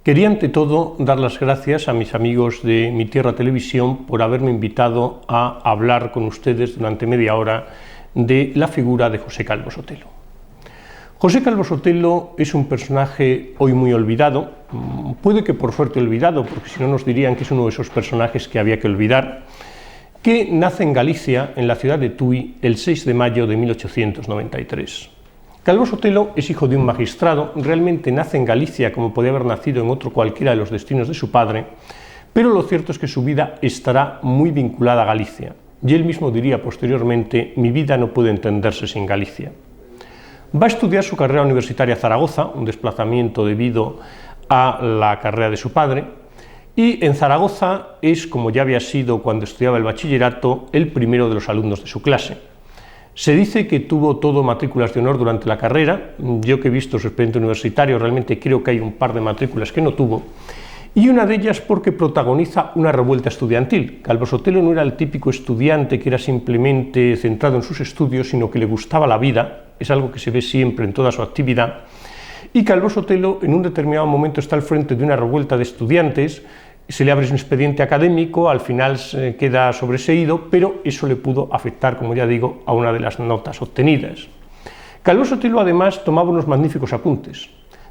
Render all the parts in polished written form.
Quería ante todo dar las gracias a mis amigos de Mi Tierra Televisión por haberme invitado a hablar con ustedes durante media hora de la figura de José Calvo Sotelo. José Calvo Sotelo es un personaje hoy muy olvidado, puede que por suerte olvidado, porque si no nos dirían que es uno de esos personajes que había que olvidar, que nace en Galicia, en la ciudad de Tui, el 6 de mayo de 1893. Calvo Sotelo es hijo de un magistrado, realmente nace en Galicia como podía haber nacido en otro cualquiera de los destinos de su padre, pero lo cierto es que su vida estará muy vinculada a Galicia, y él mismo diría posteriormente: mi vida no puede entenderse sin Galicia. Va a estudiar su carrera universitaria a Zaragoza, un desplazamiento debido a la carrera de su padre, y en Zaragoza es, como ya había sido cuando estudiaba el bachillerato, el primero de los alumnos de su clase. Se dice que tuvo todo matrículas de honor durante la carrera. Yo que he visto su expediente universitario realmente creo que hay un par de matrículas que no tuvo, y una de ellas porque protagoniza una revuelta estudiantil. Calvo Sotelo no era el típico estudiante que era simplemente centrado en sus estudios, sino que le gustaba la vida, es algo que se ve siempre en toda su actividad, y Calvo Sotelo en un determinado momento está al frente de una revuelta de estudiantes. Se le abre un expediente académico, al final queda sobreseído, pero eso le pudo afectar, como ya digo, a una de las notas obtenidas. Calvo Sotelo además tomaba unos magníficos apuntes,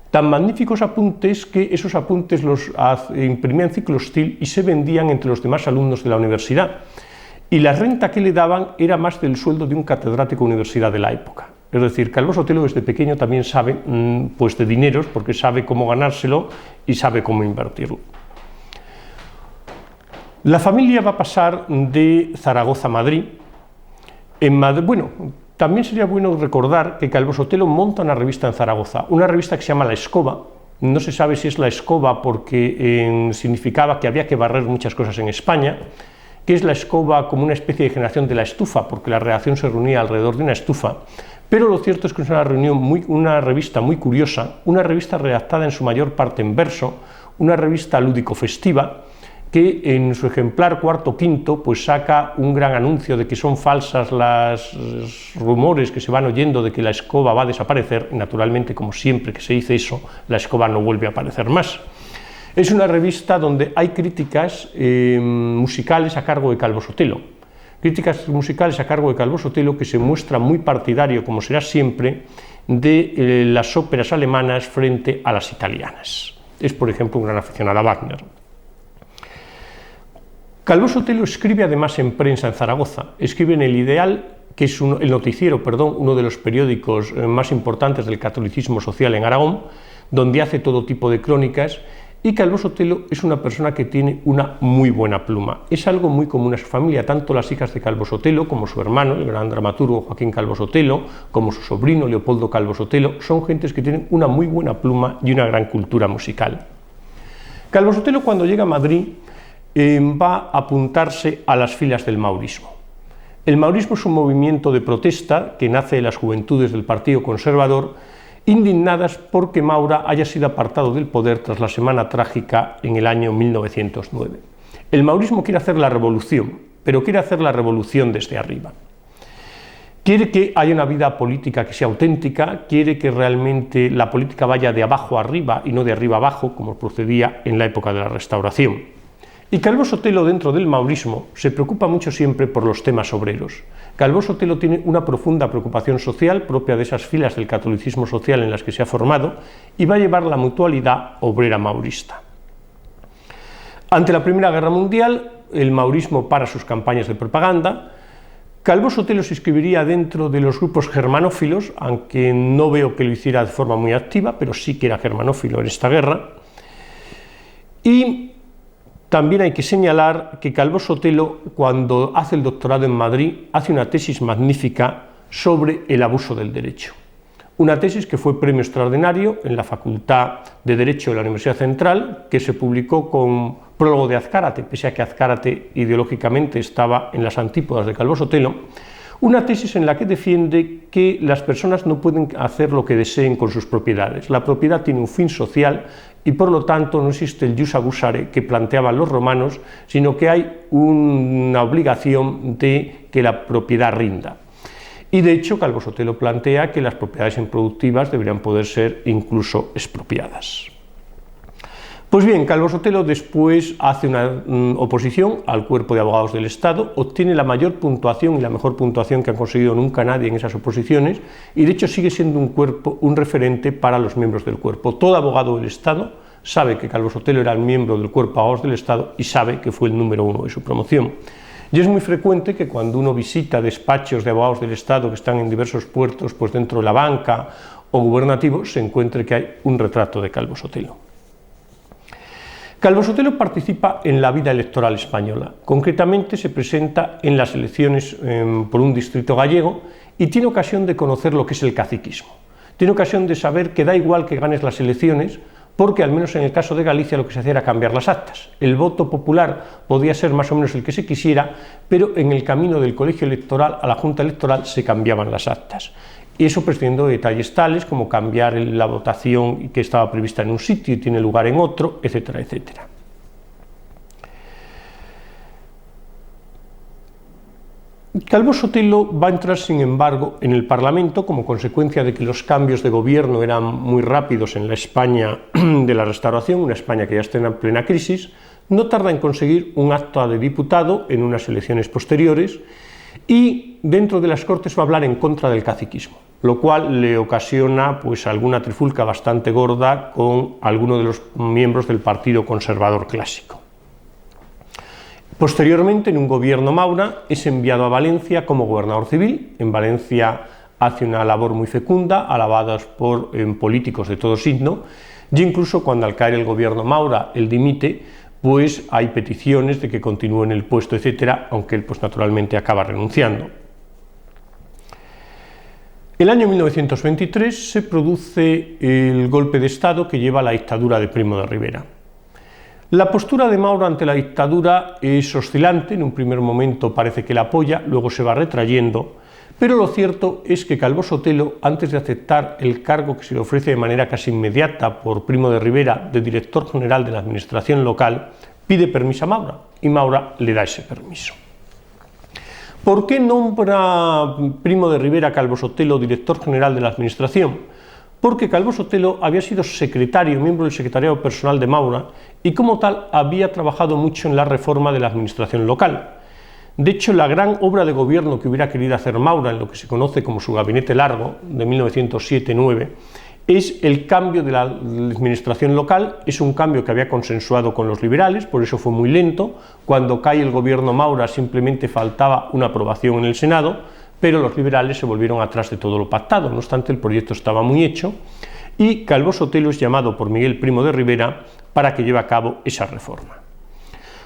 tan magníficos apuntes que esos apuntes los imprimía en ciclostil y se vendían entre los demás alumnos de la universidad, y la renta que le daban era más del sueldo de un catedrático de universidad de la época. Es decir, Calvo Sotelo desde pequeño también sabe pues de dineros, porque sabe cómo ganárselo y sabe cómo invertirlo. La familia va a pasar de Zaragoza a Madrid. Bueno, también sería bueno recordar que Calvo Sotelo monta una revista en Zaragoza, una revista que se llama La Escoba. No se sabe si es La Escoba porque significaba que había que barrer muchas cosas en España, que es La Escoba como una especie de generación de La Estufa, porque la redacción se reunía alrededor de una estufa, pero lo cierto es que es una revista muy curiosa, una revista redactada en su mayor parte en verso, una revista lúdico-festiva, que en su ejemplar cuarto o quinto pues saca un gran anuncio de que son falsas los rumores que se van oyendo de que la escoba va a desaparecer, y naturalmente, como siempre que se dice eso, la escoba no vuelve a aparecer más. Es una revista donde hay críticas musicales a cargo de Calvo Sotelo, críticas musicales a cargo de Calvo Sotelo, que se muestra muy partidario, como será siempre, de las óperas alemanas frente a las italianas. Es, por ejemplo, un gran aficionado a Wagner. Calvo Sotelo escribe además en prensa en Zaragoza, escribe en El Ideal, que es el noticiero, uno de los periódicos más importantes del catolicismo social en Aragón, donde hace todo tipo de crónicas, y Calvo Sotelo es una persona que tiene una muy buena pluma. Es algo muy común a su familia, tanto las hijas de Calvo Sotelo como su hermano, el gran dramaturgo Joaquín Calvo Sotelo, como su sobrino Leopoldo Calvo Sotelo, son gentes que tienen una muy buena pluma y una gran cultura musical. Calvo Sotelo, cuando llega a Madrid, va a apuntarse a las filas del maurismo. El maurismo es un movimiento de protesta que nace de las juventudes del Partido Conservador, indignadas porque Maura haya sido apartado del poder tras la Semana Trágica en el año 1909. El maurismo quiere hacer la revolución, pero quiere hacer la revolución desde arriba. Quiere que haya una vida política que sea auténtica, quiere que realmente la política vaya de abajo arriba y no de arriba abajo, como procedía en la época de la Restauración. Y Calvo Sotelo, dentro del maurismo, se preocupa mucho siempre por los temas obreros. Calvo Sotelo tiene una profunda preocupación social propia de esas filas del catolicismo social en las que se ha formado, y va a llevar la mutualidad obrera maurista. Ante la Primera Guerra Mundial, el maurismo para sus campañas de propaganda. Calvo Sotelo se inscribiría dentro de los grupos germanófilos, aunque no veo que lo hiciera de forma muy activa, pero sí que era germanófilo en esta guerra. Y también hay que señalar que Calvo Sotelo, cuando hace el doctorado en Madrid, hace una tesis magnífica sobre el abuso del derecho. Una tesis que fue premio extraordinario en la Facultad de Derecho de la Universidad Central, que se publicó con prólogo de Azcárate, pese a que Azcárate ideológicamente estaba en las antípodas de Calvo Sotelo. Una tesis en la que defiende que las personas no pueden hacer lo que deseen con sus propiedades. La propiedad tiene un fin social y por lo tanto no existe el jus abusare que planteaban los romanos, sino que hay una obligación de que la propiedad rinda. Y de hecho Calvo Sotelo plantea que las propiedades improductivas deberían poder ser incluso expropiadas. Pues bien, Calvo Sotelo después hace una oposición al Cuerpo de Abogados del Estado, obtiene la mayor puntuación y la mejor puntuación que ha conseguido nunca nadie en esas oposiciones, y de hecho sigue siendo un referente para los miembros del cuerpo. Todo abogado del Estado sabe que Calvo Sotelo era el miembro del Cuerpo de Abogados del Estado y sabe que fue el número 1 de su promoción. Y es muy frecuente que cuando uno visita despachos de abogados del Estado que están en diversos puertos, pues dentro de la banca o gubernativos, se encuentre que hay un retrato de Calvo Sotelo. Calvo Sotelo participa en la vida electoral española, concretamente se presenta en las elecciones por un distrito gallego y tiene ocasión de conocer lo que es el caciquismo. Tiene ocasión de saber que da igual que ganes las elecciones, porque al menos en el caso de Galicia lo que se hacía era cambiar las actas. El voto popular podía ser más o menos el que se quisiera, pero en el camino del colegio electoral a la Junta Electoral se cambiaban las actas. Y eso prescindiendo de detalles tales como cambiar la votación que estaba prevista en un sitio y tiene lugar en otro, etcétera, etcétera. Calvo Sotelo va a entrar, sin embargo, en el Parlamento como consecuencia de que los cambios de gobierno eran muy rápidos en la España de la Restauración, una España que ya está en plena crisis. No tarda en conseguir un acta de diputado en unas elecciones posteriores y dentro de las Cortes va a hablar en contra del caciquismo, lo cual le ocasiona pues alguna trifulca bastante gorda con algunos de los miembros del Partido Conservador Clásico. Posteriormente, en un gobierno Maura, es enviado a Valencia como gobernador civil. En Valencia hace una labor muy fecunda, alabados por políticos de todo signo, y incluso cuando al caer el gobierno Maura él dimite, pues hay peticiones de que continúe en el puesto, etcétera, aunque él pues naturalmente acaba renunciando. El año 1923 se produce el golpe de Estado que lleva a la dictadura de Primo de Rivera. La postura de Maura ante la dictadura es oscilante, en un primer momento parece que la apoya, luego se va retrayendo, pero lo cierto es que Calvo Sotelo, antes de aceptar el cargo que se le ofrece de manera casi inmediata por Primo de Rivera de director general de la administración local, pide permiso a Maura y Maura le da ese permiso. ¿Por qué nombra Primo de Rivera a Calvo Sotelo director general de la administración? Porque Calvo Sotelo había sido secretario, miembro del secretariado personal de Maura y como tal había trabajado mucho en la reforma de la administración local. De hecho, la gran obra de gobierno que hubiera querido hacer Maura en lo que se conoce como su gabinete largo de 1907-9 es el cambio de la administración local. Es un cambio que había consensuado con los liberales, por eso fue muy lento. Cuando cae el gobierno Maura simplemente faltaba una aprobación en el Senado, pero los liberales se volvieron atrás de todo lo pactado. No obstante, el proyecto estaba muy hecho y Calvo Sotelo es llamado por Miguel Primo de Rivera para que lleve a cabo esa reforma.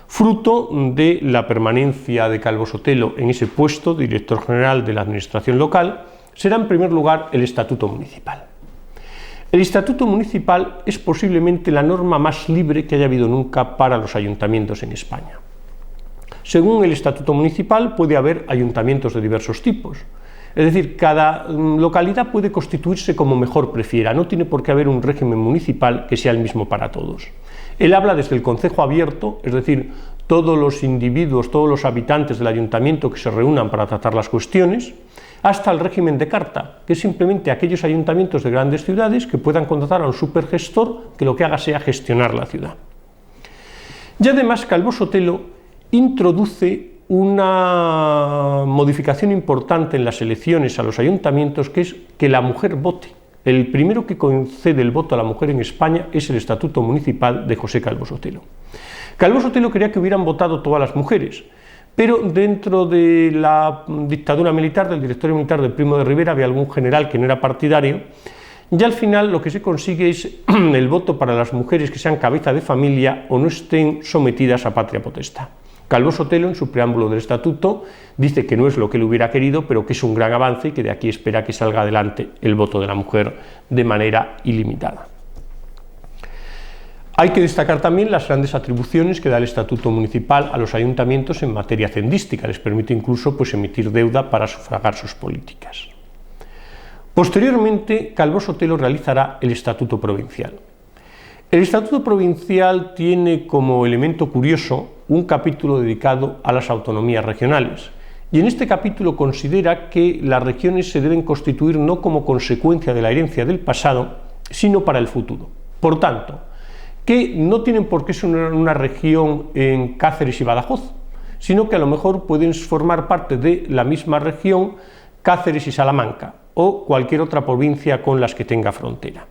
Fruto de la permanencia de Calvo Sotelo en ese puesto de director general de la administración local será en primer lugar el Estatuto Municipal. El Estatuto Municipal es posiblemente la norma más libre que haya habido nunca para los ayuntamientos en España. Según el Estatuto Municipal puede haber ayuntamientos de diversos tipos, es decir, cada localidad puede constituirse como mejor prefiera, no tiene por qué haber un régimen municipal que sea el mismo para todos. Él habla desde el concejo abierto, es decir, todos los individuos, todos los habitantes del ayuntamiento que se reúnan para tratar las cuestiones, hasta el régimen de carta, que es simplemente aquellos ayuntamientos de grandes ciudades que puedan contratar a un supergestor que lo que haga sea gestionar la ciudad. Y además Calvo Sotelo introduce una modificación importante en las elecciones a los ayuntamientos, que es que la mujer vote. El primero que concede el voto a la mujer en España es el Estatuto Municipal de José Calvo Sotelo. Calvo Sotelo quería que hubieran votado todas las mujeres, pero dentro de la dictadura militar, del directorio militar de Primo de Rivera, había algún general que no era partidario, y al final lo que se consigue es el voto para las mujeres que sean cabeza de familia o no estén sometidas a patria potestad. Calvo Sotelo, en su preámbulo del estatuto, dice que no es lo que él hubiera querido, pero que es un gran avance y que de aquí espera que salga adelante el voto de la mujer de manera ilimitada. Hay que destacar también las grandes atribuciones que da el Estatuto Municipal a los ayuntamientos en materia hacendística, les permite incluso emitir deuda para sufragar sus políticas. Posteriormente, Calvo Sotelo realizará el Estatuto Provincial. El Estatuto Provincial tiene como elemento curioso un capítulo dedicado a las autonomías regionales, y en este capítulo considera que las regiones se deben constituir no como consecuencia de la herencia del pasado, sino para el futuro. Por tanto, que no tienen por qué ser una región en Cáceres y Badajoz, sino que a lo mejor pueden formar parte de la misma región Cáceres y Salamanca, o cualquier otra provincia con las que tenga frontera.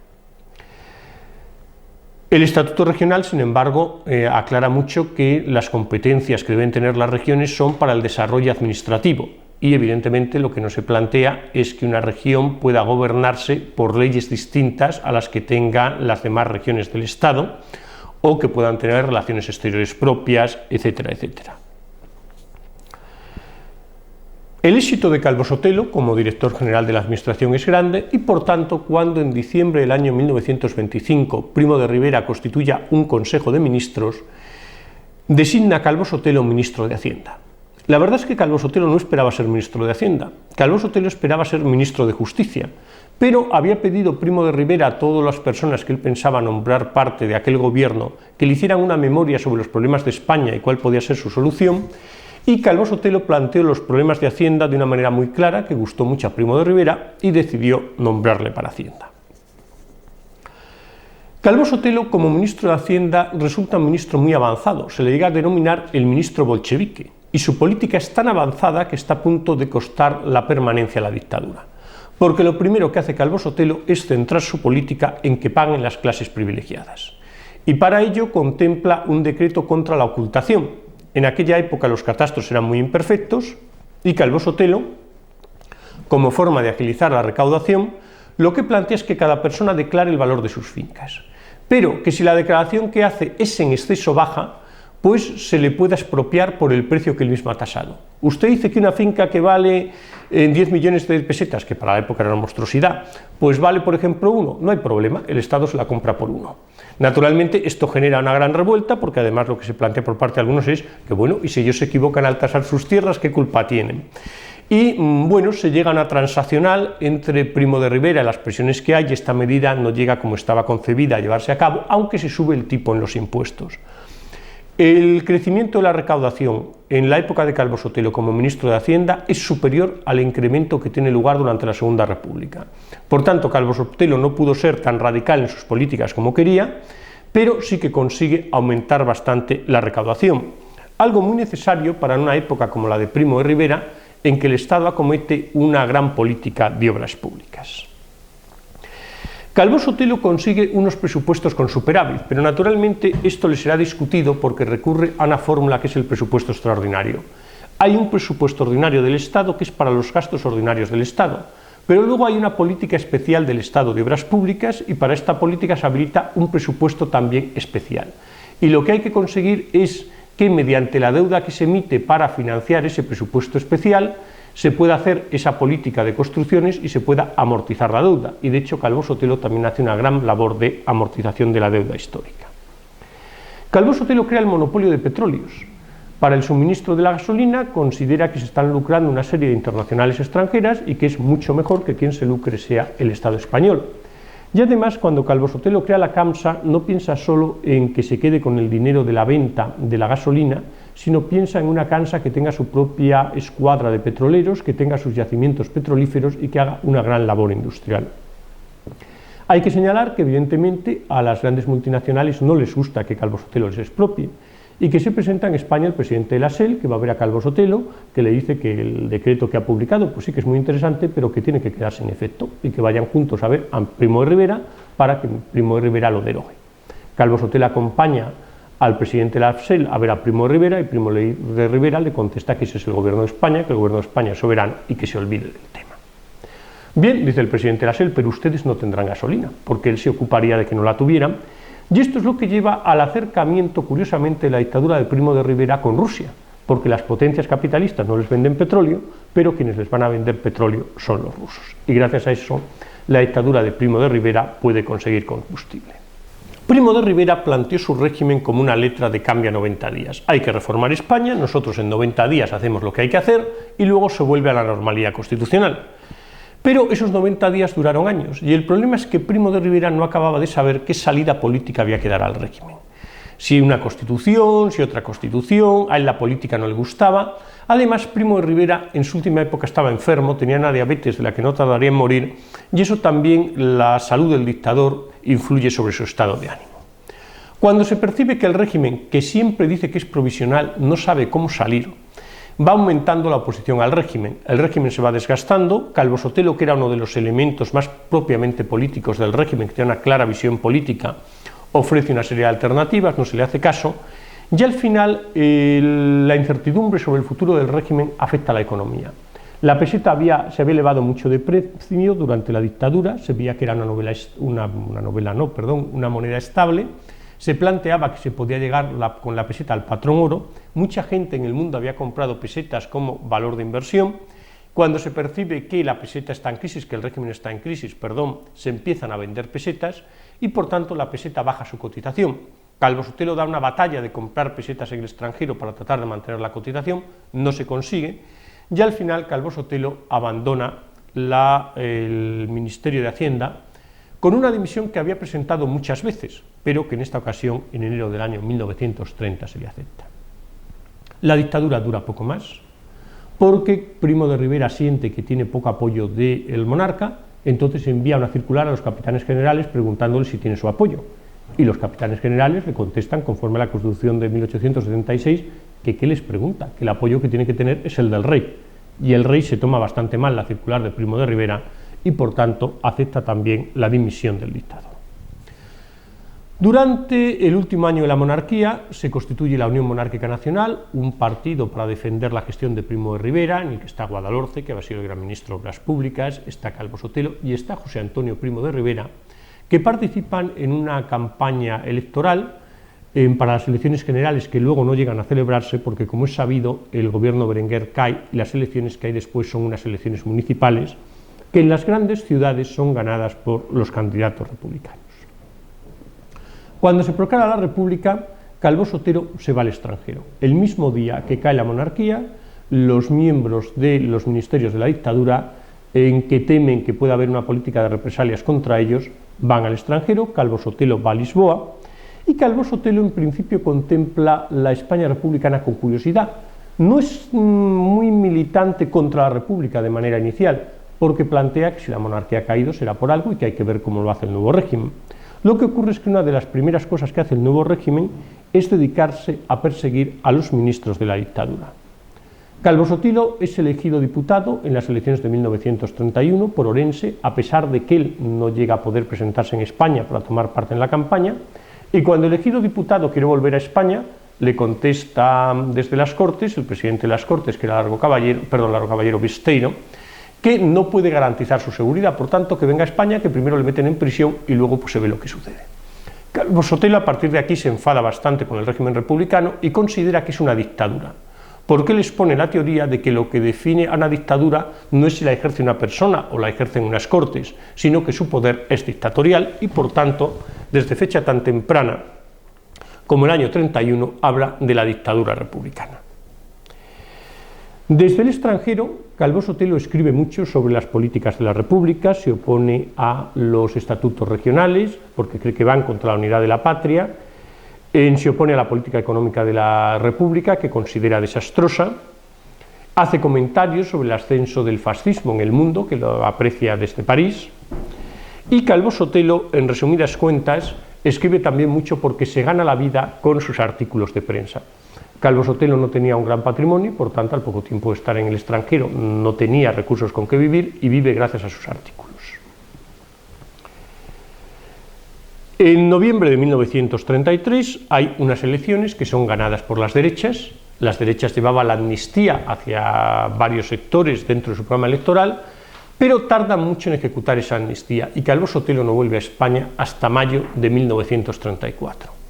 El Estatuto Regional, sin embargo, aclara mucho que las competencias que deben tener las regiones son para el desarrollo administrativo y, evidentemente, lo que no se plantea es que una región pueda gobernarse por leyes distintas a las que tengan las demás regiones del Estado o que puedan tener relaciones exteriores propias, etcétera, etcétera. El éxito de Calvo Sotelo como director general de la Administración es grande y, por tanto, cuando en diciembre del año 1925 Primo de Rivera constituya un Consejo de Ministros, designa a Calvo Sotelo ministro de Hacienda. La verdad es que Calvo Sotelo no esperaba ser ministro de Hacienda, Calvo Sotelo esperaba ser ministro de Justicia, pero había pedido Primo de Rivera a todas las personas que él pensaba nombrar parte de aquel gobierno que le hicieran una memoria sobre los problemas de España y cuál podía ser su solución. Y Calvo Sotelo planteó los problemas de Hacienda de una manera muy clara que gustó mucho a Primo de Rivera y decidió nombrarle para Hacienda. Calvo Sotelo, como ministro de Hacienda, resulta un ministro muy avanzado, se le llega a denominar el ministro bolchevique, y su política es tan avanzada que está a punto de costar la permanencia a la dictadura, porque lo primero que hace Calvo Sotelo es centrar su política en que paguen las clases privilegiadas, y para ello contempla un decreto contra la ocultación. En aquella época los catastros eran muy imperfectos y Calvo Sotelo, como forma de agilizar la recaudación, lo que plantea es que cada persona declare el valor de sus fincas, pero que si la declaración que hace es en exceso baja, pues se le pueda expropiar por el precio que él mismo ha tasado. Usted dice que una finca que vale 10 millones de pesetas, que para la época era una monstruosidad, pues vale, por ejemplo, 1, no hay problema, el Estado se la compra por 1. Naturalmente, esto genera una gran revuelta, porque además lo que se plantea por parte de algunos es que, bueno, y si ellos se equivocan al tasar sus tierras, ¿qué culpa tienen? Y, bueno, se llega a una transaccional entre Primo de Rivera y las presiones que hay, y esta medida no llega como estaba concebida a llevarse a cabo, aunque se sube el tipo en los impuestos. El crecimiento de la recaudación en la época de Calvo Sotelo como ministro de Hacienda es superior al incremento que tiene lugar durante la Segunda República. Por tanto, Calvo Sotelo no pudo ser tan radical en sus políticas como quería, pero sí que consigue aumentar bastante la recaudación, algo muy necesario para una época como la de Primo de Rivera, en que el Estado acomete una gran política de obras públicas. Calvo Sotelo consigue unos presupuestos con superávit, pero naturalmente esto le será discutido porque recurre a una fórmula que es el presupuesto extraordinario. Hay un presupuesto ordinario del Estado que es para los gastos ordinarios del Estado, pero luego hay una política especial del Estado de obras públicas y para esta política se habilita un presupuesto también especial. Y lo que hay que conseguir es que mediante la deuda que se emite para financiar ese presupuesto especial se pueda hacer esa política de construcciones y se pueda amortizar la deuda. Y de hecho Calvo Sotelo también hace una gran labor de amortización de la deuda histórica. Calvo Sotelo crea el monopolio de petróleos. Para el suministro de la gasolina considera que se están lucrando una serie de internacionales extranjeras y que es mucho mejor que quien se lucre sea el Estado español. Y además, cuando Calvo Sotelo crea la CAMSA, no piensa solo en que se quede con el dinero de la venta de la gasolina, sino piensa en una CAMSA que tenga su propia escuadra de petroleros, que tenga sus yacimientos petrolíferos y que haga una gran labor industrial. Hay que señalar que, evidentemente, a las grandes multinacionales no les gusta que Calvo Sotelo les expropie, y que se presenta en España el presidente de la SEL, que va a ver a Calvo Sotelo, que le dice que el decreto que ha publicado pues sí que es muy interesante, pero que tiene que quedarse en efecto, y que vayan juntos a ver a Primo de Rivera para que Primo de Rivera lo derogue. Calvo Sotelo acompaña al presidente de la SEL a ver a Primo de Rivera, y Primo de Rivera le contesta que ese es el gobierno de España, que el gobierno de España es soberano y que se olvide del tema. Bien, dice el presidente de la SEL, pero ustedes no tendrán gasolina, porque él se ocuparía de que no la tuvieran. Y esto es lo que lleva al acercamiento, curiosamente, de la dictadura de Primo de Rivera con Rusia, porque las potencias capitalistas no les venden petróleo, pero quienes les van a vender petróleo son los rusos. Y gracias a eso, la dictadura de Primo de Rivera puede conseguir combustible. Primo de Rivera planteó su régimen como una letra de cambio a 90 días. Hay que reformar España, nosotros en 90 días hacemos lo que hay que hacer y luego se vuelve a la normalidad constitucional. Pero esos 90 días duraron años, y el problema es que Primo de Rivera no acababa de saber qué salida política había que dar al régimen. Si una constitución, si otra constitución, a él la política no le gustaba. Además, Primo de Rivera en su última época estaba enfermo, tenía una diabetes de la que no tardaría en morir, y eso también, la salud del dictador, influye sobre su estado de ánimo. Cuando se percibe que el régimen, que siempre dice que es provisional, no sabe cómo salir, va aumentando la oposición al régimen. El régimen se va desgastando. Calvo Sotelo, que era uno de los elementos más propiamente políticos del régimen, que tiene una clara visión política, ofrece una serie de alternativas, no se le hace caso, y al final la incertidumbre sobre el futuro del régimen afecta a la economía. La peseta se había elevado mucho de precio durante la dictadura, se veía que era una moneda estable, se planteaba que se podía llegar con la peseta al patrón oro, mucha gente en el mundo había comprado pesetas como valor de inversión. Cuando se percibe que la peseta está en crisis, que el régimen está en crisis, se empiezan a vender pesetas y por tanto la peseta baja su cotización. Calvo Sotelo da una batalla de comprar pesetas en el extranjero para tratar de mantener la cotización, no se consigue, y al final Calvo Sotelo abandona el Ministerio de Hacienda con una dimisión que había presentado muchas veces, pero que en esta ocasión, en enero del año 1930, se le acepta. La dictadura dura poco más, porque Primo de Rivera siente que tiene poco apoyo del monarca, entonces envía una circular a los capitanes generales preguntándoles si tiene su apoyo. Y los capitanes generales le contestan, conforme a la Constitución de 1876, que ¿qué les pregunta? Que el apoyo que tiene que tener es el del rey. Y el rey se toma bastante mal la circular de Primo de Rivera y, por tanto, acepta también la dimisión del dictador. Durante el último año de la monarquía se constituye la Unión Monárquica Nacional, un partido para defender la gestión de Primo de Rivera, en el que está Guadalhorce, que había sido el gran ministro de Obras Públicas, está Calvo Sotelo y está José Antonio Primo de Rivera, que participan en una campaña electoral para las elecciones generales que luego no llegan a celebrarse porque, como es sabido, el gobierno Berenguer cae y las elecciones que hay después son unas elecciones municipales que en las grandes ciudades son ganadas por los candidatos republicanos. Cuando se proclama la República, Calvo Sotelo se va al extranjero. El mismo día que cae la monarquía, los miembros de los ministerios de la dictadura, en que temen que pueda haber una política de represalias contra ellos, van al extranjero. Calvo Sotelo va a Lisboa y Calvo Sotelo en principio contempla la España republicana con curiosidad. No es muy militante contra la República de manera inicial, porque plantea que si la monarquía ha caído será por algo y que hay que ver cómo lo hace el nuevo régimen. Lo que ocurre es que una de las primeras cosas que hace el nuevo régimen es dedicarse a perseguir a los ministros de la dictadura. Calvo Sotelo es elegido diputado en las elecciones de 1931 por Orense, a pesar de que él no llega a poder presentarse en España para tomar parte en la campaña, y cuando elegido diputado quiere volver a España, le contesta desde las Cortes, el presidente de las Cortes, que era Largo Caballero Besteiro, que no puede garantizar su seguridad, por tanto que venga a España, que primero le meten en prisión y luego pues, se ve lo que sucede. Calvo Sotelo a partir de aquí se enfada bastante con el régimen republicano y considera que es una dictadura, porque él expone la teoría de que lo que define a una dictadura no es si la ejerce una persona o la ejercen unas cortes, sino que su poder es dictatorial y por tanto, desde fecha tan temprana como el año 31, habla de la dictadura republicana. Desde el extranjero, Calvo Sotelo escribe mucho sobre las políticas de la República, se opone a los estatutos regionales, porque cree que van contra la unidad de la patria, se opone a la política económica de la República, que considera desastrosa, hace comentarios sobre el ascenso del fascismo en el mundo, que lo aprecia desde París, y Calvo Sotelo, en resumidas cuentas, escribe también mucho porque se gana la vida con sus artículos de prensa. Calvo Sotelo no tenía un gran patrimonio, por tanto, al poco tiempo de estar en el extranjero, no tenía recursos con que vivir y vive gracias a sus artículos. En noviembre de 1933 hay unas elecciones que son ganadas por las derechas. Las derechas llevaban la amnistía hacia varios sectores dentro de su programa electoral, pero tardan mucho en ejecutar esa amnistía y Calvo Sotelo no vuelve a España hasta mayo de 1934.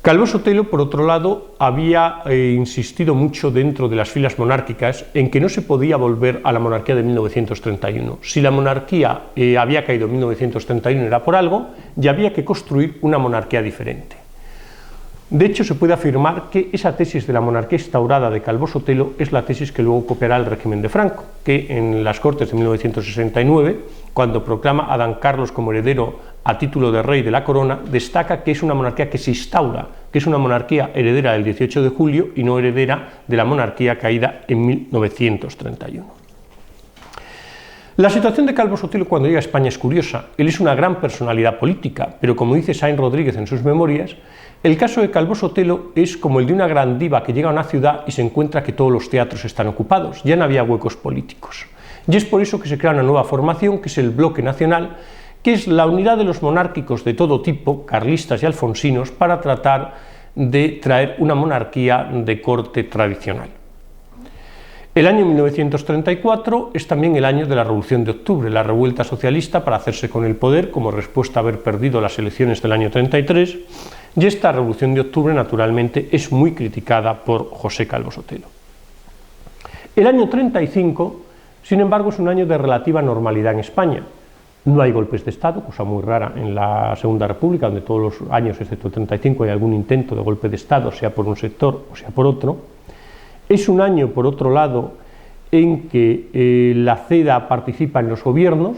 Calvo Sotelo, por otro lado, había insistido mucho dentro de las filas monárquicas en que no se podía volver a la monarquía de 1931. Si la monarquía había caído en 1931 era por algo, y había que construir una monarquía diferente. De hecho, se puede afirmar que esa tesis de la monarquía instaurada de Calvo Sotelo es la tesis que luego copiará el régimen de Franco, que en las Cortes de 1969, cuando proclama a Dan Carlos como heredero a título de rey de la corona, destaca que es una monarquía que se instaura, que es una monarquía heredera del 18 de julio y no heredera de la monarquía caída en 1931. La situación de Calvo Sotelo cuando llega a España es curiosa. Él es una gran personalidad política, pero como dice Sainz Rodríguez en sus memorias, el caso de Calvo Sotelo es como el de una gran diva que llega a una ciudad y se encuentra que todos los teatros están ocupados, ya no había huecos políticos. Y es por eso que se crea una nueva formación, que es el Bloque Nacional, que es la unidad de los monárquicos de todo tipo, carlistas y alfonsinos, para tratar de traer una monarquía de corte tradicional. El año 1934 es también el año de la Revolución de Octubre, la revuelta socialista para hacerse con el poder como respuesta a haber perdido las elecciones del año 33, y esta Revolución de Octubre naturalmente es muy criticada por José Calvo Sotelo. El año 35, sin embargo, es un año de relativa normalidad en España. No hay golpes de Estado, cosa muy rara en la Segunda República, donde todos los años, excepto el 35, hay algún intento de golpe de Estado, sea por un sector o sea por otro. Es un año, por otro lado, en que la CEDA participa en los gobiernos,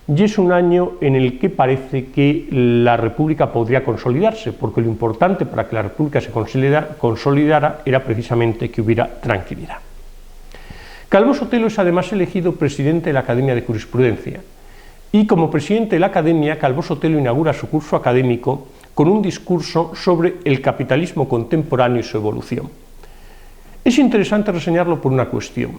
y es un año en el que parece que la República podría consolidarse, porque lo importante para que la República se consolidara era precisamente que hubiera tranquilidad. Calvo Sotelo es además elegido presidente de la Academia de Jurisprudencia, y como presidente de la Academia, Calvo Sotelo inaugura su curso académico con un discurso sobre el capitalismo contemporáneo y su evolución. Es interesante reseñarlo por una cuestión.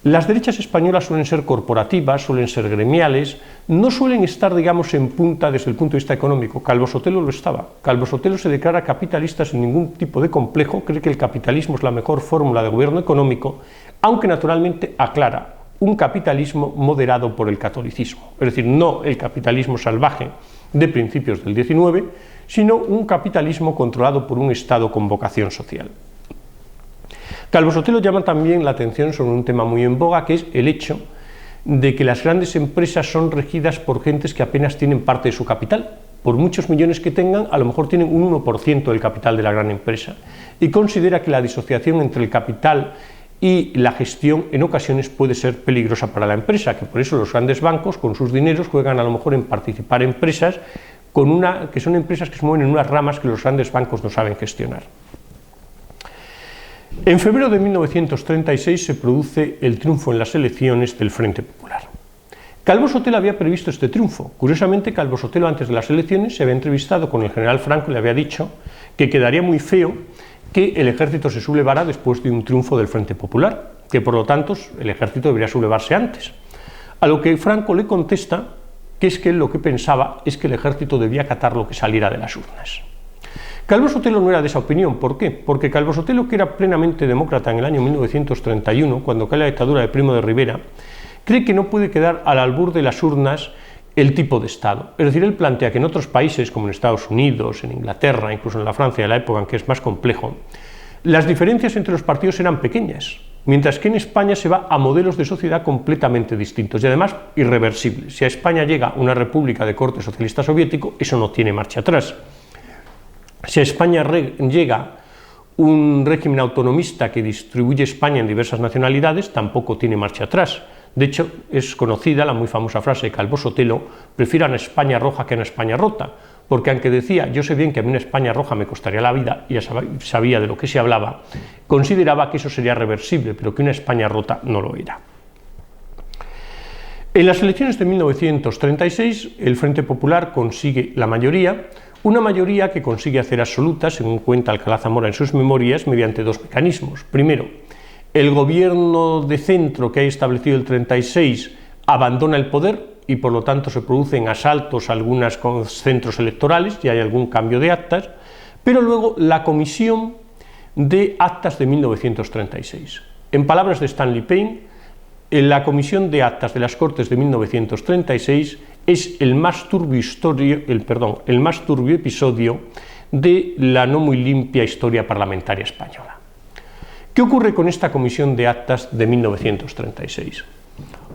Las derechas españolas suelen ser corporativas, suelen ser gremiales, no suelen estar, digamos, en punta desde el punto de vista económico. Calvo Sotelo lo estaba. Calvo Sotelo se declara capitalista sin ningún tipo de complejo, cree que el capitalismo es la mejor fórmula de gobierno económico, aunque naturalmente aclara un capitalismo moderado por el catolicismo. Es decir, no el capitalismo salvaje de principios del XIX, sino un capitalismo controlado por un Estado con vocación social. Calvo Sotelo llama también la atención sobre un tema muy en boga, que es el hecho de que las grandes empresas son regidas por gentes que apenas tienen parte de su capital. Por muchos millones que tengan, a lo mejor tienen un 1% del capital de la gran empresa. Y considera que la disociación entre el capital y la gestión en ocasiones puede ser peligrosa para la empresa, que por eso los grandes bancos con sus dineros juegan a lo mejor en participar en empresas que son empresas que se mueven en unas ramas que los grandes bancos no saben gestionar. En febrero de 1936 se produce el triunfo en las elecciones del Frente Popular. Calvo Sotelo había previsto este triunfo. Curiosamente, Calvo Sotelo antes de las elecciones se había entrevistado con el general Franco y le había dicho que quedaría muy feo que el ejército se sublevara después de un triunfo del Frente Popular, que por lo tanto el ejército debería sublevarse antes. A lo que Franco le contesta que es que él lo que pensaba es que el ejército debía acatar lo que saliera de las urnas. Calvo Sotelo no era de esa opinión. ¿Por qué? Porque Calvo Sotelo, que era plenamente demócrata en el año 1931, cuando cae la dictadura de Primo de Rivera, cree que no puede quedar al albur de las urnas el tipo de Estado. Es decir, él plantea que en otros países, como en Estados Unidos, en Inglaterra, incluso en la Francia de la época en que es más complejo, las diferencias entre los partidos eran pequeñas, mientras que en España se va a modelos de sociedad completamente distintos y además irreversibles. Si a España llega una república de corte socialista soviético, eso no tiene marcha atrás. Si a España llega un régimen autonomista que distribuye España en diversas nacionalidades, tampoco tiene marcha atrás. De hecho, es conocida la muy famosa frase de Calvo Sotelo: prefiero una España roja que una España rota, porque aunque decía, yo sé bien que a mí una España roja me costaría la vida, y ya sabía de lo que se hablaba, consideraba que eso sería reversible, pero que una España rota no lo era. En las elecciones de 1936, el Frente Popular consigue la mayoría, una mayoría que consigue hacer absoluta, según cuenta Alcalá Zamora en sus memorias, mediante dos mecanismos. Primero, el gobierno de centro que hay establecido el 36 abandona el poder y por lo tanto se producen asaltos a algunos centros electorales y hay algún cambio de actas, pero luego la Comisión de Actas de 1936. En palabras de Stanley Payne, la Comisión de Actas de las Cortes de 1936 es el más turbio episodio de la no muy limpia historia parlamentaria española. ¿Qué ocurre con esta Comisión de Actas de 1936?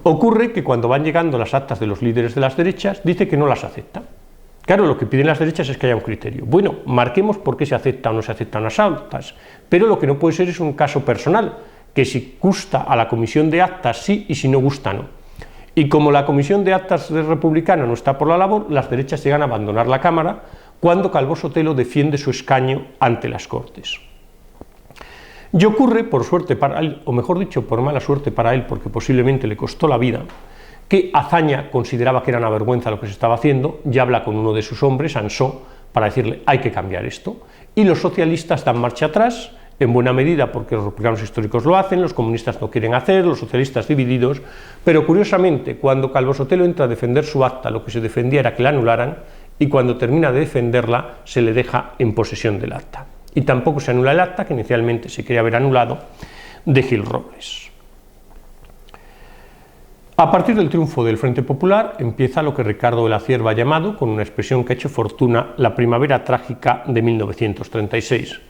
Ocurre que cuando van llegando las actas de los líderes de las derechas, dice que no las acepta. Claro, lo que piden las derechas es que haya un criterio. Bueno, marquemos por qué se acepta o no se aceptan las actas, pero lo que no puede ser es un caso personal, que si gusta a la Comisión de Actas sí y si no gusta no. Y como la Comisión de Actas republicana no está por la labor, las derechas llegan a abandonar la Cámara cuando Calvo Sotelo defiende su escaño ante las Cortes. Y ocurre, por suerte para él, o mejor dicho, por mala suerte para él, porque posiblemente le costó la vida, que Azaña consideraba que era una vergüenza lo que se estaba haciendo, y habla con uno de sus hombres, Ansó, para decirle hay que cambiar esto. Y los socialistas dan marcha atrás, en buena medida porque los republicanos históricos lo hacen, los comunistas no quieren hacer, los socialistas divididos, pero curiosamente cuando Calvo Sotelo entra a defender su acta, lo que se defendía era que la anularan, y cuando termina de defenderla se le deja en posesión del acta. Y tampoco se anula el acta, que inicialmente se quería haber anulado, de Gil Robles. A partir del triunfo del Frente Popular empieza lo que Ricardo de la Cierva ha llamado, con una expresión que ha hecho fortuna, la primavera trágica de 1936,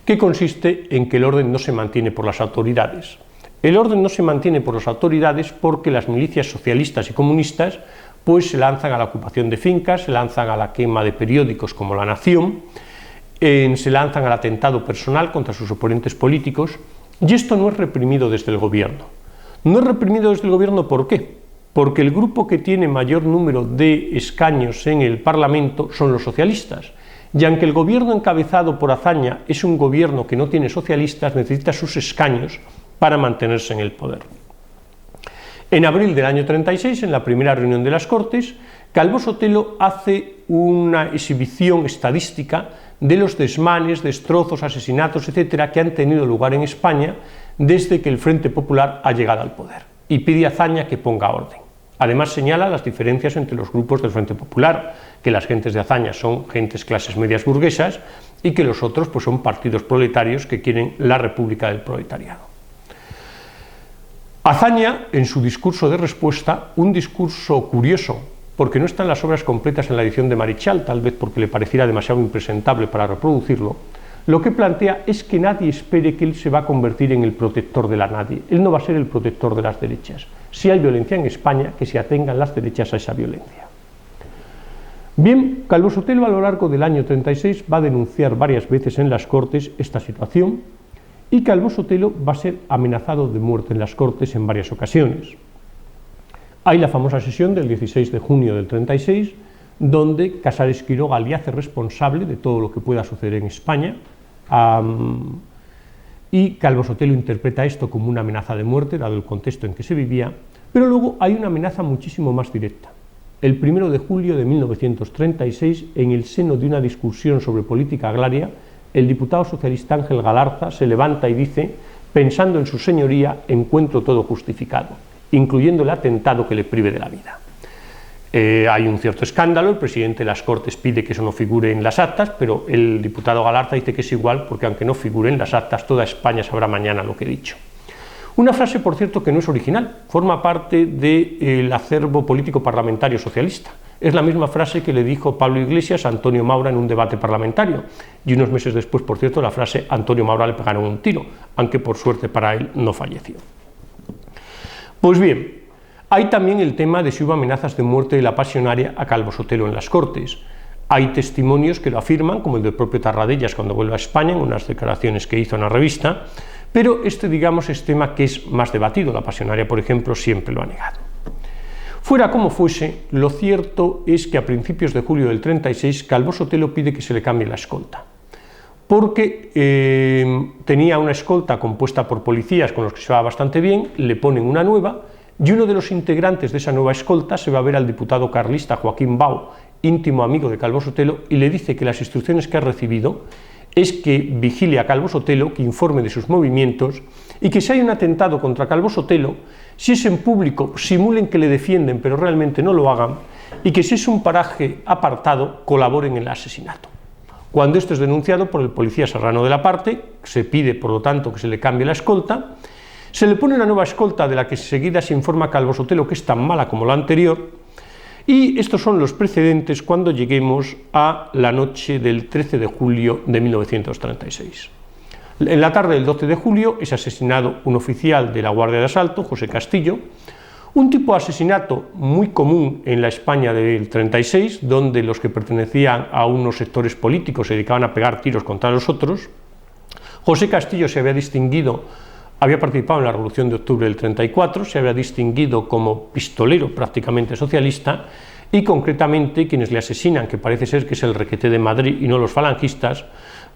que consiste en que el orden no se mantiene por las autoridades. El orden no se mantiene por las autoridades porque las milicias socialistas y comunistas pues se lanzan a la ocupación de fincas, se lanzan a la quema de periódicos como La Nación, se lanzan al atentado personal contra sus oponentes políticos, y esto no es reprimido desde el gobierno. No es reprimido desde el gobierno, ¿por qué? Porque el grupo que tiene mayor número de escaños en el Parlamento son los socialistas, y aunque el gobierno encabezado por Azaña es un gobierno que no tiene socialistas, necesita sus escaños para mantenerse en el poder. En abril del año 36, en la primera reunión de las Cortes, Calvo Sotelo hace una exhibición estadística de los desmanes, destrozos, asesinatos, etcétera, que han tenido lugar en España desde que el Frente Popular ha llegado al poder, y pide a Azaña que ponga orden. Además señala las diferencias entre los grupos del Frente Popular, que las gentes de Azaña son gentes clases medias burguesas y que los otros pues, son partidos proletarios que quieren la República del Proletariado. Azaña, en su discurso de respuesta, un discurso curioso, porque no están las obras completas en la edición de Marichal, tal vez porque le pareciera demasiado impresentable para reproducirlo, lo que plantea es que nadie espere que él se va a convertir en el protector de la nadie. Él no va a ser el protector de las derechas. Si hay violencia en España, que se atengan las derechas a esa violencia. Bien, Calvo Sotelo a lo largo del año 36 va a denunciar varias veces en las Cortes esta situación, y Calvo Sotelo va a ser amenazado de muerte en las Cortes en varias ocasiones. Hay la famosa sesión del 16 de junio del 36, donde Casares Quiroga le hace responsable de todo lo que pueda suceder en España, y Calvo Sotelo interpreta esto como una amenaza de muerte, dado el contexto en que se vivía, pero luego hay una amenaza muchísimo más directa. El 1 de julio de 1936, en el seno de una discusión sobre política agraria, el diputado socialista Ángel Galarza se levanta y dice: pensando en su señoría, encuentro todo justificado, incluyendo el atentado que le prive de la vida. Hay un cierto escándalo, el presidente de las Cortes pide que eso no figure en las actas, pero el diputado Galarza dice que es igual porque aunque no figure en las actas, toda España sabrá mañana lo que he dicho. Una frase, por cierto, que no es original, forma parte del acervo político parlamentario socialista. Es la misma frase que le dijo Pablo Iglesias a Antonio Maura en un debate parlamentario, y unos meses después, por cierto, la frase Antonio Maura le pegaron un tiro, aunque por suerte para él no falleció. Pues bien, hay también el tema de si hubo amenazas de muerte de la pasionaria a Calvo Sotelo en las Cortes. Hay testimonios que lo afirman, como el del propio Tarradellas cuando vuelve a España, en unas declaraciones que hizo en la revista, pero este, digamos, es tema que es más debatido. La pasionaria, por ejemplo, siempre lo ha negado. Fuera como fuese, lo cierto es que a principios de julio del 36, Calvo Sotelo pide que se le cambie la escolta, porque tenía una escolta compuesta por policías con los que se va bastante bien, le ponen una nueva, y uno de los integrantes de esa nueva escolta se va a ver al diputado carlista Joaquín Bau, íntimo amigo de Calvo Sotelo, y le dice que las instrucciones que ha recibido es que vigile a Calvo Sotelo, que informe de sus movimientos, y que si hay un atentado contra Calvo Sotelo, si es en público, simulen que le defienden, pero realmente no lo hagan, y que si es un paraje apartado, colaboren en el asesinato. Cuando esto es denunciado por el policía Serrano de la Parte, se pide, por lo tanto, que se le cambie la escolta. Se le pone una nueva escolta de la que enseguida se informa a Calvo Sotelo que es tan mala como la anterior, y estos son los precedentes cuando lleguemos a la noche del 13 de julio de 1936. En la tarde del 12 de julio es asesinado un oficial de la Guardia de Asalto, José Castillo, un tipo de asesinato muy común en la España del 36, donde los que pertenecían a unos sectores políticos se dedicaban a pegar tiros contra los otros. José Castillo había participado en la Revolución de Octubre del 34, se había distinguido como pistolero prácticamente socialista, y concretamente quienes le asesinan, que parece ser que es el Requeté de Madrid y no los falangistas,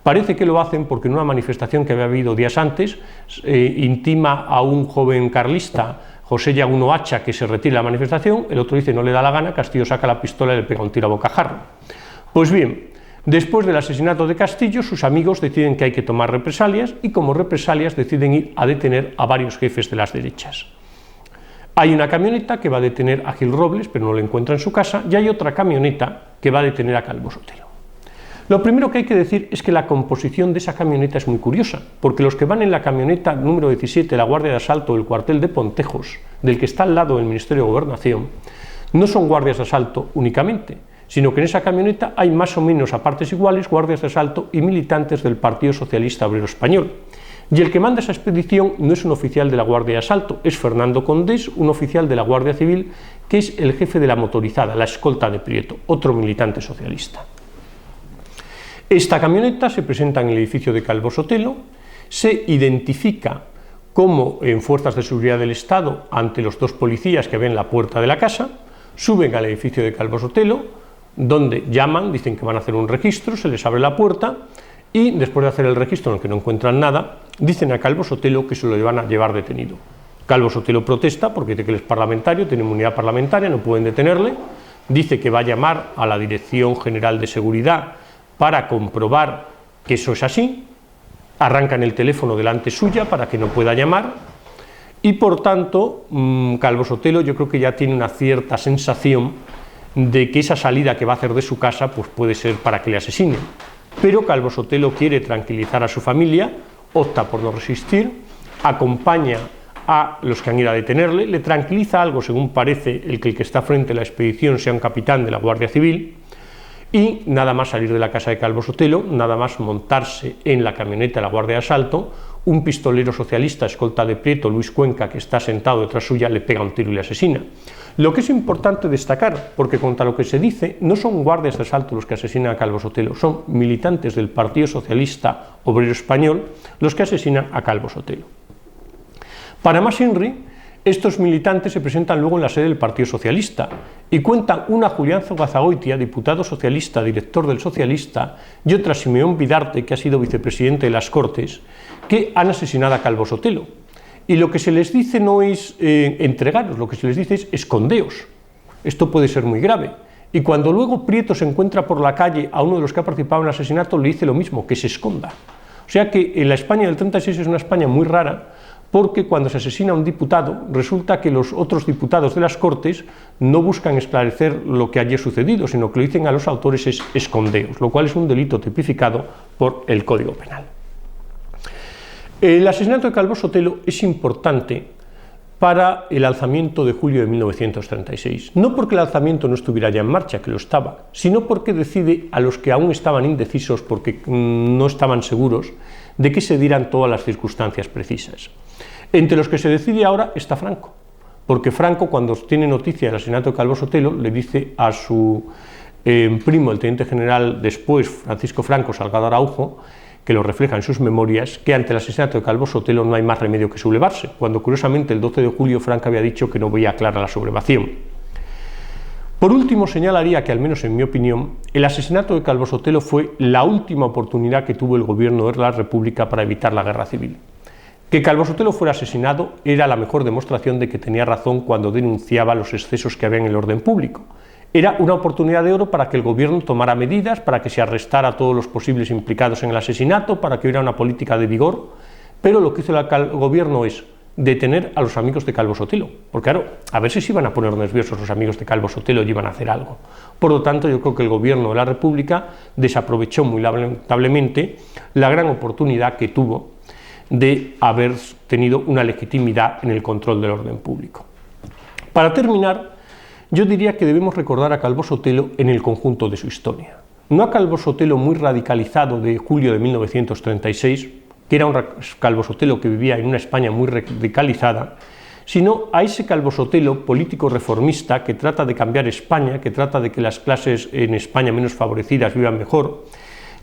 parece que lo hacen porque en una manifestación que había habido días antes, intima a un joven carlista José Yaguno Hacha que se retire de la manifestación, el otro dice no le da la gana, Castillo saca la pistola y le pega un tiro a bocajarro. Pues bien, después del asesinato de Castillo, sus amigos deciden que hay que tomar represalias y como represalias deciden ir a detener a varios jefes de las derechas. Hay una camioneta que va a detener a Gil Robles, pero no lo encuentra en su casa, y hay otra camioneta que va a detener a Calvo Sotelo. Lo primero que hay que decir es que la composición de esa camioneta es muy curiosa, porque los que van en la camioneta número 17, la Guardia de Asalto del cuartel de Pontejos, del que está al lado del Ministerio de Gobernación, no son guardias de asalto únicamente, sino que en esa camioneta hay más o menos a partes iguales guardias de asalto y militantes del Partido Socialista Obrero Español. Y el que manda esa expedición no es un oficial de la Guardia de Asalto, es Fernando Condés, un oficial de la Guardia Civil, que es el jefe de la motorizada, la escolta de Prieto, otro militante socialista. Esta camioneta se presenta en el edificio de Calvo Sotelo, se identifica como en fuerzas de seguridad del Estado ante los dos policías que ven la puerta de la casa, suben al edificio de Calvo Sotelo, donde llaman, dicen que van a hacer un registro, se les abre la puerta y después de hacer el registro en el que no encuentran nada, dicen a Calvo Sotelo que se lo van a llevar detenido. Calvo Sotelo protesta porque dice que él es parlamentario, tiene inmunidad parlamentaria, no pueden detenerle, dice que va a llamar a la Dirección General de Seguridad para comprobar que eso es así, arrancan el teléfono delante suya para que no pueda llamar y por tanto Calvo Sotelo yo creo que ya tiene una cierta sensación de que esa salida que va a hacer de su casa pues puede ser para que le asesinen. Pero Calvo Sotelo quiere tranquilizar a su familia, opta por no resistir, acompaña a los que han ido a detenerle, le tranquiliza algo según parece el que está frente a la expedición sea un capitán de la Guardia Civil y nada más salir de la casa de Calvo Sotelo, nada más montarse en la camioneta de la Guardia de Asalto, un pistolero socialista, escolta de Prieto, Luis Cuenca, que está sentado detrás suya, le pega un tiro y le asesina. Lo que es importante destacar, porque contra lo que se dice, no son guardias de asalto los que asesinan a Calvo Sotelo, son militantes del Partido Socialista Obrero Español los que asesinan a Calvo Sotelo. Para más Inri, estos militantes se presentan luego en la sede del Partido Socialista y cuentan una Julián Zugazagoitia, diputado socialista, director del Socialista, y otra Simeón Vidarte, que ha sido vicepresidente de las Cortes, que han asesinado a Calvo Sotelo. Y lo que se les dice no es entregaros, lo que se les dice es escondeos. Esto puede ser muy grave. Y cuando luego Prieto se encuentra por la calle a uno de los que ha participado en el asesinato, le dice lo mismo, que se esconda. O sea que en la España del 36 es una España muy rara, porque cuando se asesina a un diputado, resulta que los otros diputados de las Cortes no buscan esclarecer lo que haya sucedido, sino que lo dicen a los autores es escondeos, lo cual es un delito tipificado por el Código Penal. El asesinato de Calvo Sotelo es importante para el alzamiento de julio de 1936, no porque el alzamiento no estuviera ya en marcha, que lo estaba, sino porque decide a los que aún estaban indecisos, porque no estaban seguros, de que se dieran todas las circunstancias precisas. Entre los que se decide ahora está Franco, porque Franco, cuando tiene noticia del asesinato de Calvo Sotelo, le dice a su primo, el teniente general después, Francisco Franco Salgado Araujo, que lo refleja en sus memorias, que ante el asesinato de Calvo Sotelo no hay más remedio que sublevarse, cuando curiosamente el 12 de julio Franco había dicho que no veía clara la sublevación. Por último, señalaría que, al menos en mi opinión, el asesinato de Calvo Sotelo fue la última oportunidad que tuvo el gobierno de la República para evitar la guerra civil. Que Calvo Sotelo fuera asesinado era la mejor demostración de que tenía razón cuando denunciaba los excesos que había en el orden público. Era una oportunidad de oro para que el gobierno tomara medidas, para que se arrestara a todos los posibles implicados en el asesinato, para que hubiera una política de vigor, pero lo que hizo el gobierno es detener a los amigos de Calvo Sotelo, porque claro, a ver si se iban a poner nerviosos los amigos de Calvo Sotelo y iban a hacer algo. Por lo tanto, yo creo que el gobierno de la República desaprovechó muy lamentablemente la gran oportunidad que tuvo de haber tenido una legitimidad en el control del orden público. Para terminar, yo diría que debemos recordar a Calvo Sotelo en el conjunto de su historia. No a Calvo Sotelo muy radicalizado de julio de 1936, que era un Calvo Sotelo que vivía en una España muy radicalizada, sino a ese Calvo Sotelo político reformista que trata de cambiar España, que trata de que las clases en España menos favorecidas vivan mejor,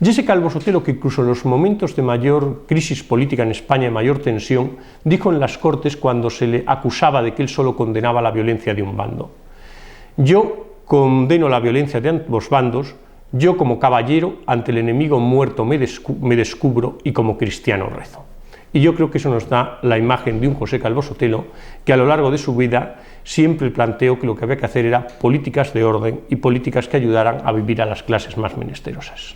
y ese Calvo Sotelo que incluso en los momentos de mayor crisis política en España y mayor tensión, dijo en las Cortes cuando se le acusaba de que él solo condenaba la violencia de un bando: yo condeno la violencia de ambos bandos, yo como caballero ante el enemigo muerto me descubro y como cristiano rezo. Y yo creo que eso nos da la imagen de un José Calvo Sotelo que a lo largo de su vida siempre planteó que lo que había que hacer era políticas de orden y políticas que ayudaran a vivir a las clases más menesterosas.